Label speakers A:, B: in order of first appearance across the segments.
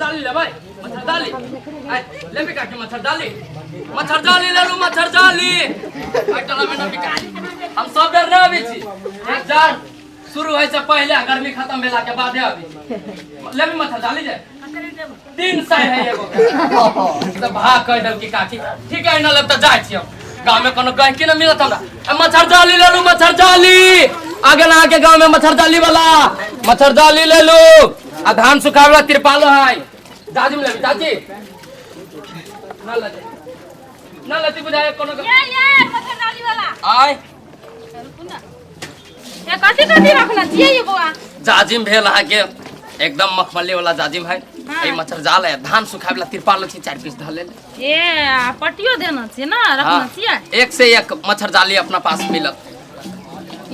A: मच्छरदानी ले भाई मच्छरदानी ले भी काके मच्छरदानी ले लो मच्छरदानी आई टला में ना बिका हम सब डर ना आबी छी एक जार शुरू होय से पहले गर्मी खत्म भेला के बाद आबी ले भी मच्छरदानी जाए 300 है एगो तो भाग कह दब की काकी ठीक है ना लब त जाय छी हम गांव में कोनो गहकी न मिलत हमरा मच्छरदानी ले लो मच्छरदानी आगे ना आके गांव में मच्छरदानी वाला मच्छरदानी ले लो आ धान सुखावला तिरपाल है जाजिम ले चाची ना लती बुझाए कोनो
B: ये मच्छरदानी वाला
A: आय
B: ये कथि रखना चाहिए ये बुआ
A: जाजिम भेल है के एकदम मखमली वाला जाजिम है ए मच्छर जाल है धान सुखावला तिरपाल छी 4 पीस धले
B: ए पट्टियो देना छै ना रखना चाहिए
A: एक से एक मच्छर जाली अपना पास मिलत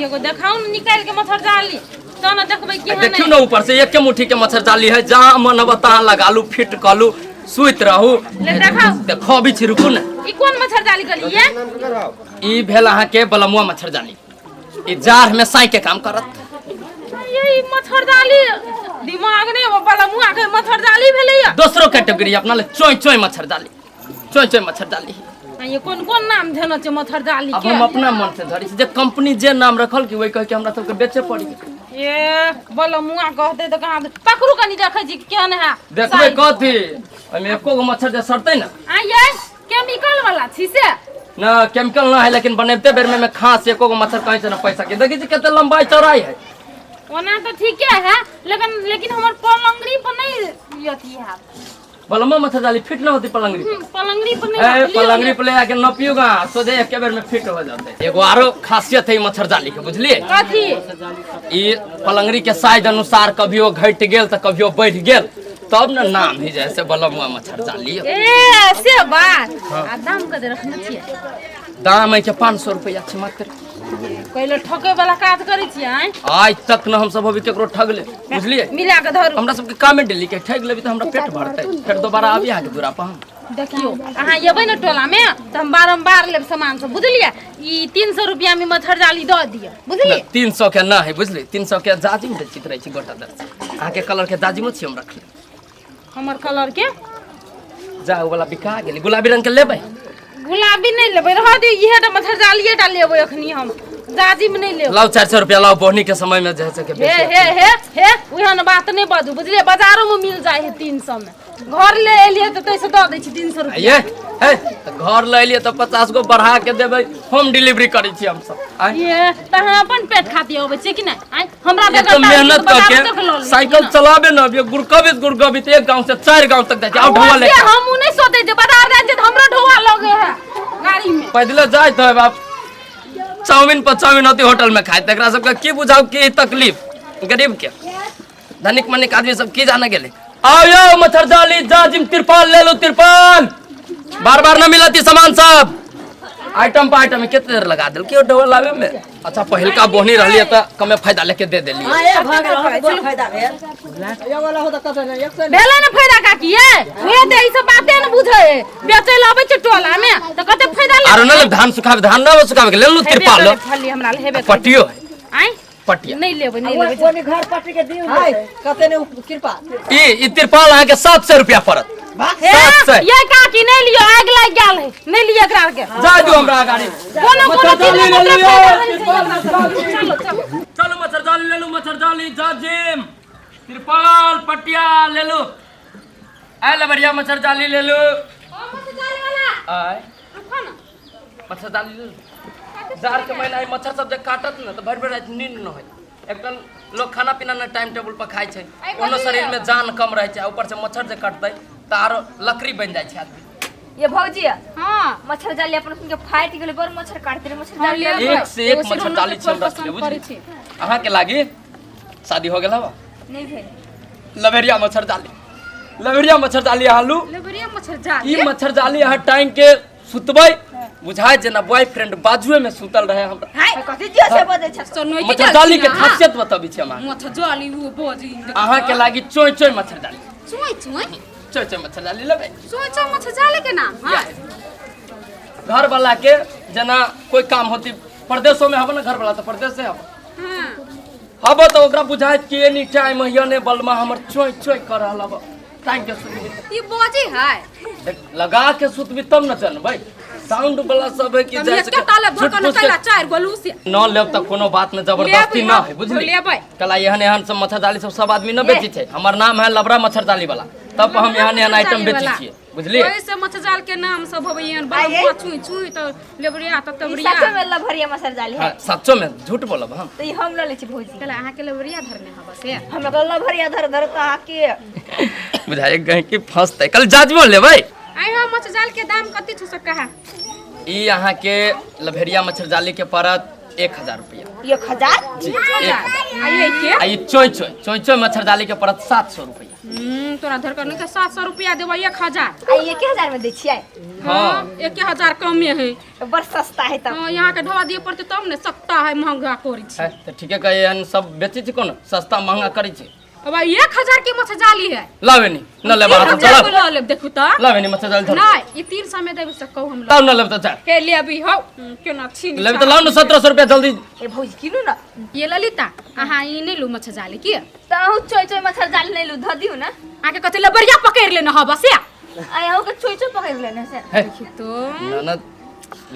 B: एगो देखाऊ न निकाल के मच्छर जाली त न देखबै की है
A: देखियो ना ऊपर से एक के मुट्ठी के मच्छर जाली है जहां मन बता लगालू फिट कलू सुइत रहू
B: ले देखाऊ
A: देखो भी छी रुकू ना
B: ई कोन मच्छर जाली गली ये
A: ई भेल अहाँ के बलमुआ मच्छर जाली ई जार में साई के काम करत
B: ये मच्छर जाली दिमाग ने बलमुआ के मच्छर जाली भेलै या
A: दूसरो कैटेगरी अपना ले चोय चोय मच्छर जाली
B: ये कौन नाम देना छै मच्छर जाली
A: अब
B: के
A: हम अपना मन से धरी जे कंपनी जे नाम रखल कि वही कह के हमरा सब के बेचे पड़ी
B: ये बलमुआ कहते त कहां पकड़ू कनी देखै छी केहन है
A: देखबै कथि ओमे एको गो मच्छर जे सड़तै ना
B: आ ये केमिकल वाला छी से
A: ना केमिकल ना है लेकिन बनैते बेर में खास एको गो मच्छर कहीं से ना पैसा के देखि छी केते लंबाई चौड़ाई है
B: ओना तो ठीक है लेकिन हमर पलंगड़ी पर नहीं यति है
A: बलमा मच्छर जाली फिट ना होती पलंगड़ी
B: पलंगड़ी पर
A: ए
B: नहीं
A: पलंगड़ी पे ले आके नपियोगा सोझे एक बेर में फिट हो जाते एगो आरो खासियत है मच्छर जाली के बुझलिए
B: कथि
A: ई पलंगड़ी के साइज अनुसार कभियो घट गेल त कभियो बढ़ गेल तब ना नाम ही जैसे बलमुआ मच्छर जाली
B: ए से बात आ दाम कदे रखना चाहिए
A: दाम है के 500 रुपया छै मात्र
B: पहले ठके वाला काज करै छी
A: आज तक न हम सब अभी केकरो ठग ले बुझलिए
B: मिला के धरू
A: हमरा सब के काम में डेली के ठग लेबी त हमरा पेट भरतै फिर दोबारा आबी आके दूरा पर हम
B: देखियो अहाँ एबै न टोला में त हम बारंबार लेब सामान सब बुझलिए ई 300 रुपया में मच्छर जाली द दिए बुझलिए
A: 300 के ना है बुझली 300 के जाजिम दे चित रहै छी गोटा दर आहाँ के कलर के जाजिमो छी हम रखले
B: हमर कलर के
A: जाऊ वाला बिका गेली गुलाबी रंग के लेबै
B: गुलाबी नहीं लेबै रह दे इहे त मच्छर जालिए टा लेबै अखनी हम जाजिम नहीं लेबै
A: लाओ 400 रुपया लाओ बोहनी के समय में जैसे के
B: हे ओहन बात नहीं बाजू बुझलिए बाजारों में मिल जाए है 300 में घर ले एलिए त तैसे द दै छी 300 रुपया
A: ये हे घर ले एलिए त 50 गो बढ़ा के देबै होम डिलीवरी करै छी हम सब
B: ये त हम अपन पेट खाती होबै छै कि नहीं आई हमरा
A: ये तो मेहनत करके साइकिल चलाबे न ये गुड़गबित एक गांव से 4 गांव तक जाय आउ ढोवा ले
B: हम उ नहीं सोते जे बाजार जाय छै त हमरा ढोवा लगे है गाड़ी में
A: पैदल जाय त बाप चाउमीन पर चाउमीन होती होटल में खाए तकरा सबका की बुझाओ की तकलीफ गरीब के धनिक मनिक आदमी सब की जाने गेले आओ यो मच्छर जाली जाजिम तिरपाल ले लो तिरपाल बार ना मिलती सामान सब आइटम पर आइटम कितने देर लगा दिल क्यों डबल लावे में अच्छा पहल का बोहनी रहली त कमे फायदा लेके दे देली
C: फायदा ये वाला होता कत नहीं
B: भेले न फायदा का की है वे दे ई सब बातें न बुझे बेचे लाबे छ टोला में त कते फायदा ले
A: आरो न धान सुखावे धान न सुखावे के ले लो तिरपाल लो
B: खाली हमरा हेबे
A: पटियो
B: आई
A: पटिया
B: नहीं लेबै
C: कोनी घर पट्टी के दियो कते ने कृपा
A: ई तिरपाल आ के 700 रुपया पड़त 700
B: ये काकी नहीं लियो आग लग गेल है नहीं लियो एकरा के
A: जा दो हमरा गाड़ी
B: कोनो
A: चलो मच्छर जाली ले लो मच्छर जाली जाजिम तिरपाल पटिया ले लो आ ले बढ़िया मच्छर जाली ले लो
B: मच्छर जाली वाला
A: आय मच्छर जाली ले लो जार के महीना है मच्छर सब जे काटत न त भर भर रात नींद न होय एकदम लोग खाना पीना न टाइम टेबल पर खाय छै कोनो शरीर में जान कम रहे छै ऊपर से मच्छर जे कटतै त आरो लकड़ी बन जाय छै आदमी
D: ये भौजी
B: हां
D: मच्छर जाली अपन सुन के फाइट गेले बर मच्छर काटते रे मच्छर जाली
A: एक से एक मच्छर जाली छै रखले बुझी अहाँ के लागी शादी हो गेल हवा
D: नहीं भेल
A: लवेरिया मच्छर जाली हालू
B: लेबरिया मच्छर जाली
A: ई मच्छर जाली अहाँ टाइम के सुतबै बुझाय जना बॉयफ्रेंड बाजुए में सुतल रहे हमरा
B: हाय कथि दियो से बजे छ सोनोई की
A: मच्छर जाली के खासियत बताबी छी हम
B: मच्छर जाली वो बजी
A: अहाँ के लागी चोय चोय मच्छर जाली
B: चोय
A: मच्छर जाली लेबै
B: चोय मच्छर जाली के नाम हां
A: घर वाला के जना कोई काम होती परदेशों में हब ना घर वाला तो परदेश से हब
B: हां
A: हब तो ओकरा बुझाय कि एनी टाइम यने बलमा हमर चोय चोय कर रहल हब टाइम के सुतबी
B: ये बोझी है
A: लगा के सुतबी तब न चल भाई साउंड वाला सब है कि
B: अब ये क्या ताले भकन कैला चार गोलू से
A: न लेब तक कोनो बात में जबरदस्ती ना है बुझली
B: लेबै
A: कला एहन सब मच्छर जाली सब आदमी न बेची थे हमर नाम है लबरा मच्छर जाली वाला तब हम एहन आइटम बेची छिए बुझली
B: ओइसे मच्छर जाल के नाम सब होबै एहन बड़ा छुई छुई तो लेबरिया त तबरिया
D: सच में लभरिया मच्छर जाली है
A: सच्चो में झूठ बोलब हम
D: तो ये हम ले छी भौजी
B: कला अहाँ के लेबरिया धरने हबा से
D: हमरा को लभरिया धर धर त आके
A: बुझाए गए कि फंसते कल जांच बोल ले भाई
B: आई हम मच्छर जाल के दाम कति छु सका है
A: ई यहाँ के लभेरिया मच्छर जाली के पड़त 1000 रुपया
D: 1000
B: आई के
A: आई चोई मच्छर जाली के पड़त 700 रुपया
B: तोरा धर करने के 700 रुपया देबै 1000
D: आ 1000 में दै छियै
A: हाँ
B: 1000 कमे है
D: बड़ सस्ता है तब
B: हां यहाँ के ढवा दिए पड़ते तब ने सस्ता है महंगा करी छै
A: तो ठीक है कहे एहन सब बेची छी कोन सस्ता महंगा करी छी
B: अब 1000 की मच्छर जाली है
A: लावे नी न लेबा हाथ चला
B: ले ले देखू त
A: लावे नी मच्छर जाली धर
B: नहीं ये 300 में देबै से कहू हम
A: तब न लेब त जा
B: के लेबी हो केना छीन
A: लेब त लाउ न 1700 रुपया जल्दी
D: ए भौजी किनु न
B: ये ललिता अहाँ ई नहीं लू मच्छर जाली की
D: ताहु चोय चोय मच्छर जाली नहीं लू ध दिउ ना
B: आके कते लबरिया पकड़ लेना हबा से
D: आया हो के चोय चोय पकड़ लेने से
A: है
B: तो
A: ननद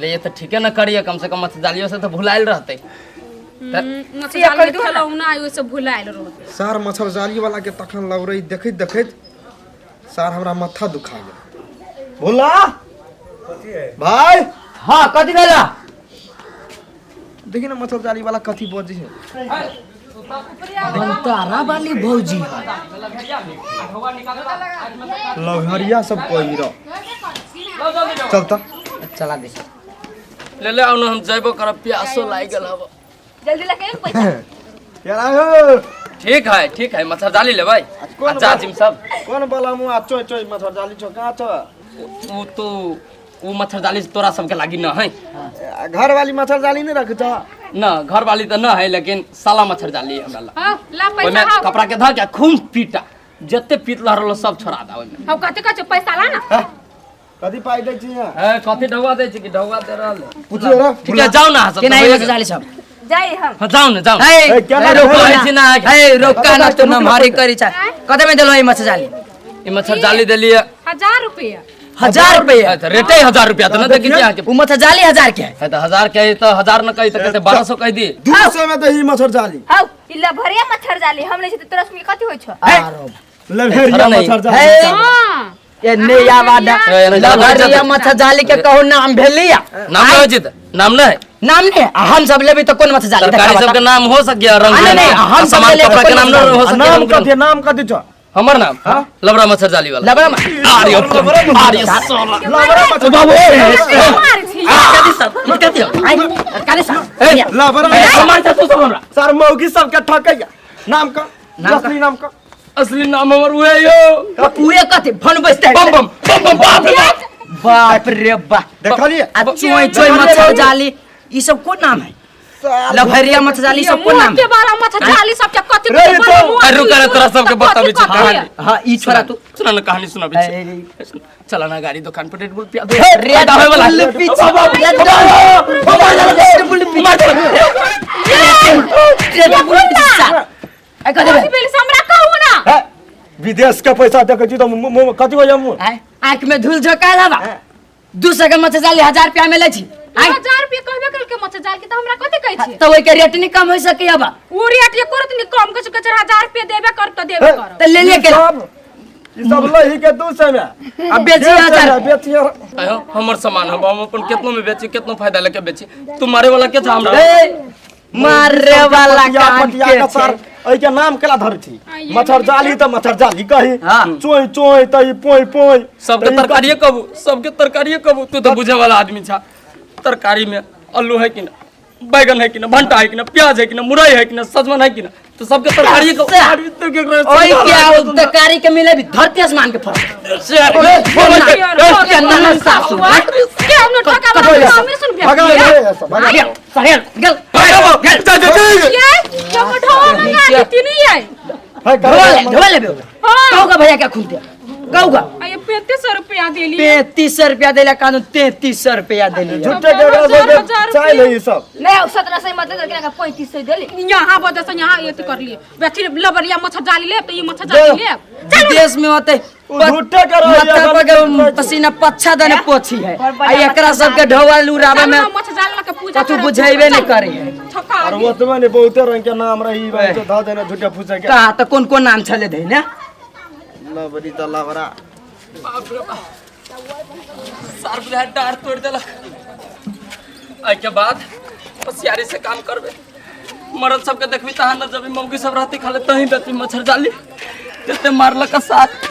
A: ले तो ठीक है न करिए कम से कम मच्छर जालियों से तो भुलाइल रहते
B: मच्छर जाली के खेलौना आई ओसे भुलाइल रहत
E: सर मच्छर जाली वाला के तखन लग रही देखैत देखैत सर हमरा माथा दुखा गेल भोला भाई
C: हां कथि भेला
E: देखि न मच्छर जाली वाला कथि बजै छै
C: बनतारा वाली भौजी
E: लहरिया सब कहि र चल त
C: चला दे
A: ले ले आउन हम जइबो करब प्यासो लाग गेल हब
D: जल्दी लगे पैसा
E: केना हो
A: ठीक है मच्छर जाली ले भाई अच्छा जिम सब
E: कोन वाला मुआ चोय चोय मच्छर जाली छ कहां छ
A: वो तो वो मच्छर जाली से तोरा सबके लागी न है
E: घर वाली मच्छर जाली नहीं रख छ
A: न घर वाली तो न है लेकिन साला मच्छर जाली है हमरा ला
B: हां ला पैसा
A: ओमे
B: हां
A: कपड़ा के ध के खूब पीटा जत्ते पीतला रहलो सब छोड़ा दा ओमे
B: हां कते पैसा ला ना
E: कथि पाइ दै छी यहाँ
A: है कथि ढौआ दे छी कि ढौआ दे रहल
E: पूछिए रे
A: ठीक है जाओ ना सब
C: केना मच्छर जाली सब
D: जाई हम
A: हाँ, जाओ ना जाओ
C: हे
E: केना
A: रोको ना
C: हे रोका ना तो न मारी करी छ कते में देलो ई मच्छर जाली
A: ये मच्छर जाली देलिए
B: 1000 रुपया
C: 1000 रुपया
A: अच्छा रेटे 1000 रुपया तो न देखि क्या के
C: उ मच्छर जाली 1000 के
A: है तो 1000 के तो 1000 न कही तो कहते 1200 कह दी
E: 200 में दही मच्छर जाली
D: हौ ई लभरिया मच्छर जाली हम ले छी त तोरा में कथि होय छ
E: लहरिया मच्छर जाली
B: हां
C: ए नया वादा लहरिया मच्छर जाली के कहू नाम भेलिया
A: नाम न होजित नाम न है
C: नाम नहीं हम सब लेबे तो कोन मच्छर जाली
A: सरकारी सबके नाम हो सक गया रंग
C: नहीं, नहीं, हम सब
A: समान
C: ले
A: कपड़ा के
C: कोई
A: नाम न हो सक
E: नाम कथि छ
A: हमर नाम लबरा मच्छर जाली वाला
C: लबरा
A: आर्य सोला
E: लबरा मच्छर
A: बाबू
B: मार छी
A: कथि सब कथि
C: आई काले सा
E: लबरा
A: समान से तू सब हमरा
E: सर मौगी सब के ठकैया नाम का असली नाम का
A: असली नाम हमर उहे यो
C: पूरे कथि फन बजते
A: बम बम बम बम बाप रे
C: बाप रे बाप
E: देखलिए
C: आ चोय चोय मच्छर जाली ई सब कोन नाम है लभरिया मच्छर जाली सब कोन नाम
B: के बारा मच्छर जाली सब के कथि
E: रे,
A: रुक रे तोरा सबके बताबी छी कहानी
C: हां ई छोरा तू
A: सुना ना कहानी सुनाबी छी चला ना गाड़ी दुकान पर रेड बुल पिया दे
C: रेड
A: होए वाला
C: पीछे
B: कथि बेल हमरा कहू ना
E: विदेश के पैसा देखे छी तो कथि हो जाम
C: आंख में धूल झोंकायल हवा 200 के मच्छर जाली 1000 रुपया में ले छी
B: 1000 रुपया कहबे कल के मच्छर जाल के त हमरा कथि कहै छी
C: तो ओइ के रेट नहीं कम हो सके हवा
B: ओ रेट ये करत नि कम कछ 1000 रुपया देबे कर त देबे कर
C: तो ले ले के
E: ई सब लही के 200 में
C: अब बेची 1000
E: बेचिए
A: आयो हमर सामान हम अपन केतनो में बेची केतनो फायदा लेके बेची तुम्हारे वाला के छ हमरा
C: मारे वाला काट के
E: सर ओइ के नाम केला धर छी मच्छर जाली त मच्छर जाली कही
C: हां
E: चोय चोय तई पोय पोय
A: सबके तरकारिए कबू सबके तरकारिए कबू तू तो बुझे वाला आदमी छा तरकारी में आलू है कि ना बैगन है कि ना भंटा है कि ना प्याज है कि ना मुरई है कि ना सजमन है कि ना तो सबके तरकारी को
C: ओइ क्या तरकारी के मिले भी धरती आसमान के फर्क क्या नाना सासू
B: के हमने ठका वाला हमें सुन गया
E: भगा ले सब भगा
C: सरेल गल
B: ये जो ढोल मंगा दी नहीं है
E: है
C: ढोले ढोले बे कहूगा भैया क्या खुलते कहूगा
B: ये 3300 रुपया देली
C: 3500 रुपया देला कानून 3300 रुपया देली
E: झूठे के एकरा सब चाय नहीं सब
D: नहीं 1700 मत दे के 3500 देली
B: यहाँ बजे से यहाँ ये कर लिए बैठी लबरिया मच्छर डाली ले तो ये मच्छर डाली ले
C: विदेश में होते
E: झूठे करो
C: मतलब पसीना पच्छा दने पोछी है आ एकरा सबके ढोवल उड़ावे में
B: मच्छर डालना के पूजा
C: कथु बुझाइबे नहीं करे
B: छक्का
E: और वो तुम्हें ने बहुते रंग के नाम रही भाई तो धा देना झूठे पूछे के
C: कहा तो कौन कौन नाम छले धै ना
E: लवरी त लवरा
A: बाप रे बाप सार बुझा डार तोड़ देला आई के बाद होशियारी से काम करबे मरद सबके देखबी तहां न जब मौगी सब रहती खाले तही बेती मच्छर जाली तेते मारल का साथ